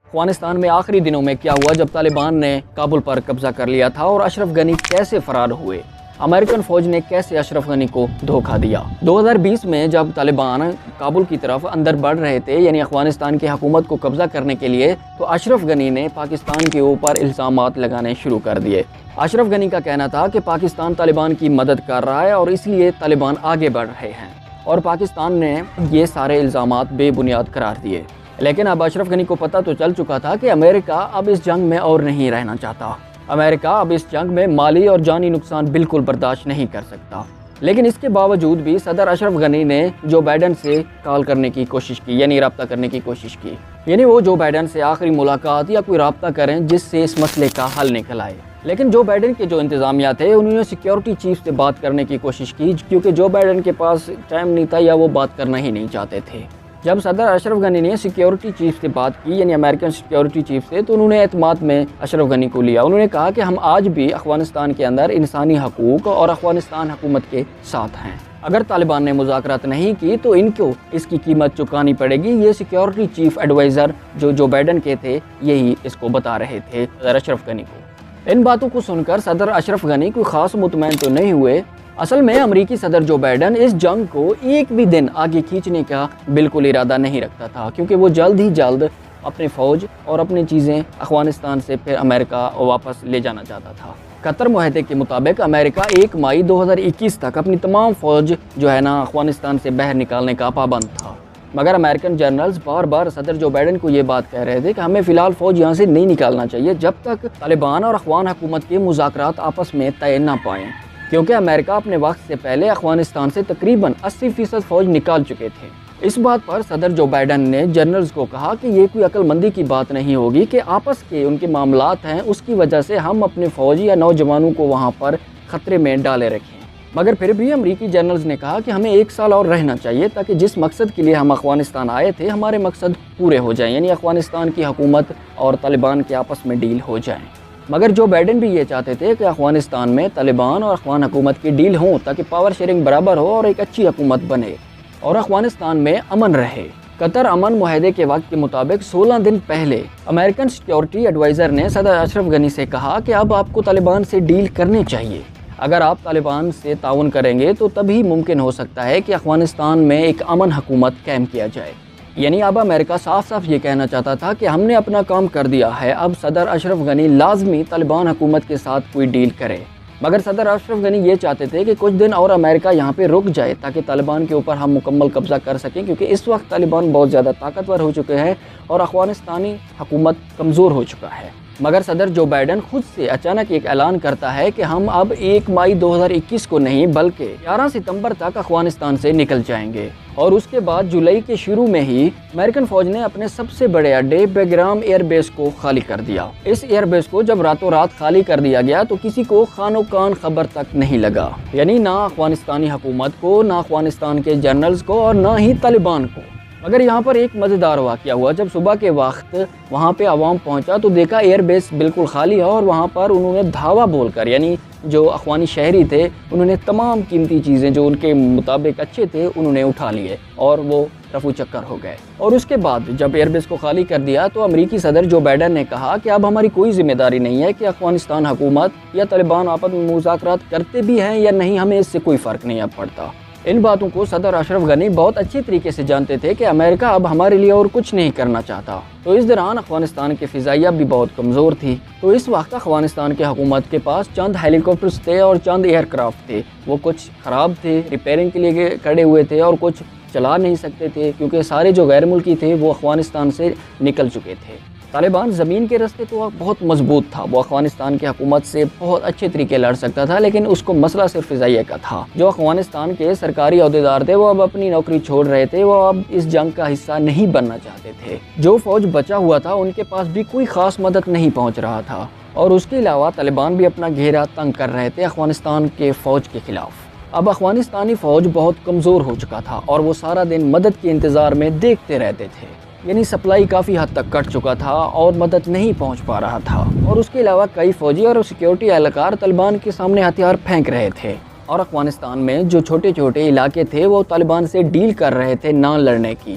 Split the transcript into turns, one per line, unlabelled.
افغانستان میں آخری دنوں میں کیا ہوا جب طالبان نے کابل پر قبضہ کر لیا تھا اور اشرف غنی کیسے فرار ہوئے، امریکن فوج نے کیسے اشرف غنی کو دھوکہ دیا۔ 2020 میں جب طالبان کابل کی طرف اندر بڑھ رہے تھے، یعنی افغانستان کی حکومت کو قبضہ کرنے کے لیے، تو اشرف غنی نے پاکستان کے اوپر الزامات لگانے شروع کر دیے۔ اشرف غنی کا کہنا تھا کہ پاکستان طالبان کی مدد کر رہا ہے اور اس لیے طالبان آگے بڑھ رہے ہیں، اور پاکستان نے یہ سارے الزامات بے بنیاد قرار دیے۔ لیکن اب اشرف غنی کو پتہ تو چل چکا تھا کہ امریکہ اب اس جنگ میں اور نہیں رہنا چاہتا۔ امریکہ اب اس جنگ میں مالی اور جانی نقصان بالکل برداشت نہیں کر سکتا۔ لیکن اس کے باوجود بھی صدر اشرف غنی نے جو بائیڈن سے کال کرنے کی کوشش کی، یعنی رابطہ کرنے کی کوشش کی، یعنی وہ جو بائیڈن سے آخری ملاقات یا کوئی رابطہ کریں جس سے اس مسئلے کا حل نکل آئے۔ لیکن جو بائیڈن کے جو انتظامیہ تھے انہوں نے سیکیورٹی چیف سے بات کرنے کی کوشش کی، کیونکہ جو بائیڈن کے پاس ٹائم نہیں تھا یا وہ بات کرنا ہی نہیں چاہتے تھے۔ جب صدر اشرف غنی نے سیکیورٹی چیف سے بات کی، یعنی امریکن سیکیورٹی چیف سے، تو انہوں نے اعتماد میں اشرف غنی کو لیا۔ انہوں نے کہا کہ ہم آج بھی افغانستان کے اندر انسانی حقوق اور افغانستان حکومت کے ساتھ ہیں۔ اگر طالبان نے مذاکرات نہیں کی تو ان کو اس کی قیمت چکانی پڑے گی۔ یہ security chief adviser Joe Biden کے تھے یہی اس کو بتا رہے تھے صدر اشرف غنی کو۔ ان باتوں کو سن کر صدر اشرف غنی کوئی خاص مطمئن تو نہیں ہوئے۔ اصل میں امریکی صدر جو بائیڈن اس جنگ کو ایک بھی دن آگے کھینچنے کا بالکل ارادہ نہیں رکھتا تھا، کیونکہ وہ جلد ہی جلد اپنی فوج اور اپنی چیزیں افغانستان سے پھر امریکہ واپس لے جانا چاہتا تھا۔ قطر معاہدے کے مطابق امریکہ 1 مئی 2021 تک اپنی تمام فوج جو ہے نا افغانستان سے باہر نکالنے کا پابند تھا، مگر امریکن جنرلز بار بار صدر جو بائیڈن کو یہ بات کہہ رہے تھے کہ ہمیں فی الحال فوج یہاں سے نہیں نکالنا چاہیے جب تک طالبان اور افغان حکومت کے مذاکرات آپس میں طے نہ پائیں، کیونکہ امریکہ اپنے وقت سے پہلے افغانستان سے تقریباً 80% فوج نکال چکے تھے۔ اس بات پر صدر جو بائیڈن نے جنرلز کو کہا کہ یہ کوئی عقل مندی کی بات نہیں ہوگی کہ آپس کے ان کے معاملات ہیں، اس کی وجہ سے ہم اپنے فوجی یا نوجوانوں کو وہاں پر خطرے میں ڈالے رکھیں۔ مگر پھر بھی امریکی جنرلز نے کہا کہ ہمیں 1 سال اور رہنا چاہیے تاکہ جس مقصد کے لیے ہم افغانستان آئے تھے ہمارے مقصد پورے ہو جائیں، یعنی افغانستان کی حکومت اور طالبان کے آپس میں ڈیل ہو جائیں۔ مگر جو بائیڈن بھی یہ چاہتے تھے کہ افغانستان میں طالبان اور افغان حکومت کی ڈیل ہوں تاکہ پاور شیئرنگ برابر ہو اور ایک اچھی حکومت بنے اور افغانستان میں امن رہے۔ قطر امن معاہدے کے وقت کے مطابق 16 دن پہلے امریکن سیکیورٹی ایڈوائزر نے صدر اشرف غنی سے کہا کہ اب آپ کو طالبان سے ڈیل کرنی چاہیے۔ اگر آپ طالبان سے تعاون کریں گے تو تبھی ممکن ہو سکتا ہے کہ افغانستان میں ایک امن حکومت قائم کیا جائے۔ یعنی اب امریکہ صاف صاف یہ کہنا چاہتا تھا کہ ہم نے اپنا کام کر دیا ہے، اب صدر اشرف غنی لازمی طالبان حکومت کے ساتھ کوئی ڈیل کرے۔ مگر صدر اشرف غنی یہ چاہتے تھے کہ کچھ دن اور امریکہ یہاں پہ رک جائے تاکہ طالبان کے اوپر ہم مکمل قبضہ کر سکیں، کیونکہ اس وقت طالبان بہت زیادہ طاقتور ہو چکے ہیں اور افغانستانی حکومت کمزور ہو چکا ہے۔ مگر صدر جو بائیڈن خود سے اچانک ایک اعلان کرتا ہے کہ ہم اب 1 مئی 2021 کو نہیں بلکہ 11 ستمبر تک افغانستان سے نکل جائیں گے، اور اس کے بعد جولائی کے شروع میں ہی امریکن فوج نے اپنے سب سے بڑے اڈے بیگرام ایئر بیس کو خالی کر دیا۔ اس ایئر بیس کو جب راتوں رات خالی کر دیا گیا تو کسی کو خانو کان خبر تک نہیں لگا، یعنی نہ افغانستانی حکومت کو، نہ افغانستان کے جنرلز کو اور نہ ہی طالبان کو۔ مگر یہاں پر ایک مزیدار واقعہ ہوا۔ جب صبح کے وقت وہاں پہ عوام پہنچا تو دیکھا ایئر بیس بالکل خالی ہے، اور وہاں پر انہوں نے دھاوا بول کر، یعنی جو افغانی شہری تھے، انہوں نے تمام قیمتی چیزیں جو ان کے مطابق اچھے تھے انہوں نے اٹھا لیے اور وہ رفو چکر ہو گئے۔ اور اس کے بعد جب ایئر بیس کو خالی کر دیا تو امریکی صدر جو بائیڈن نے کہا کہ اب ہماری کوئی ذمہ داری نہیں ہے کہ افغانستان حکومت یا طالبان آپس میں مذاکرات کرتے بھی ہیں یا نہیں، ہمیں اس سے کوئی فرق نہیں اب پڑتا۔ ان باتوں کو صدر اشرف غنی بہت اچھی طریقے سے جانتے تھے کہ امریکہ اب ہمارے لیے اور کچھ نہیں کرنا چاہتا۔ تو اس دوران افغانستان کی فضائیہ بھی بہت کمزور تھی، تو اس وقت افغانستان کی حکومت کے پاس چند ہیلی کاپٹرز تھے اور چند ایئر کرافٹ تھے۔ وہ کچھ خراب تھے، ریپیئرنگ کے لیے کھڑے ہوئے تھے، اور کچھ چلا نہیں سکتے تھے کیونکہ سارے جو غیر ملکی تھے وہ افغانستان سے نکل چکے تھے۔ طالبان زمین کے راستے تو بہت مضبوط تھا، وہ افغانستان کی حکومت سے بہت اچھے طریقے لڑ سکتا تھا، لیکن اس کو مسئلہ صرف فضائیہ کا تھا۔ جو افغانستان کے سرکاری عہدیدار تھے وہ اب اپنی نوکری چھوڑ رہے تھے، وہ اب اس جنگ کا حصہ نہیں بننا چاہتے تھے۔ جو فوج بچا ہوا تھا ان کے پاس بھی کوئی خاص مدد نہیں پہنچ رہا تھا، اور اس کے علاوہ طالبان بھی اپنا گھیرا تنگ کر رہے تھے افغانستان کے فوج کے خلاف۔ اب افغانستانی فوج بہت کمزور ہو چکا تھا اور وہ سارا دن مدد کے انتظار میں دیکھتے رہتے تھے، یعنی سپلائی کافی حد تک کٹ چکا تھا اور مدد نہیں پہنچ پا رہا تھا۔ اور اس کے علاوہ کئی فوجی اور سیکیورٹی اہلکار طالبان کے سامنے ہتھیار پھینک رہے تھے، اور افغانستان میں جو چھوٹے چھوٹے علاقے تھے وہ طالبان سے ڈیل کر رہے تھے نہ لڑنے کی،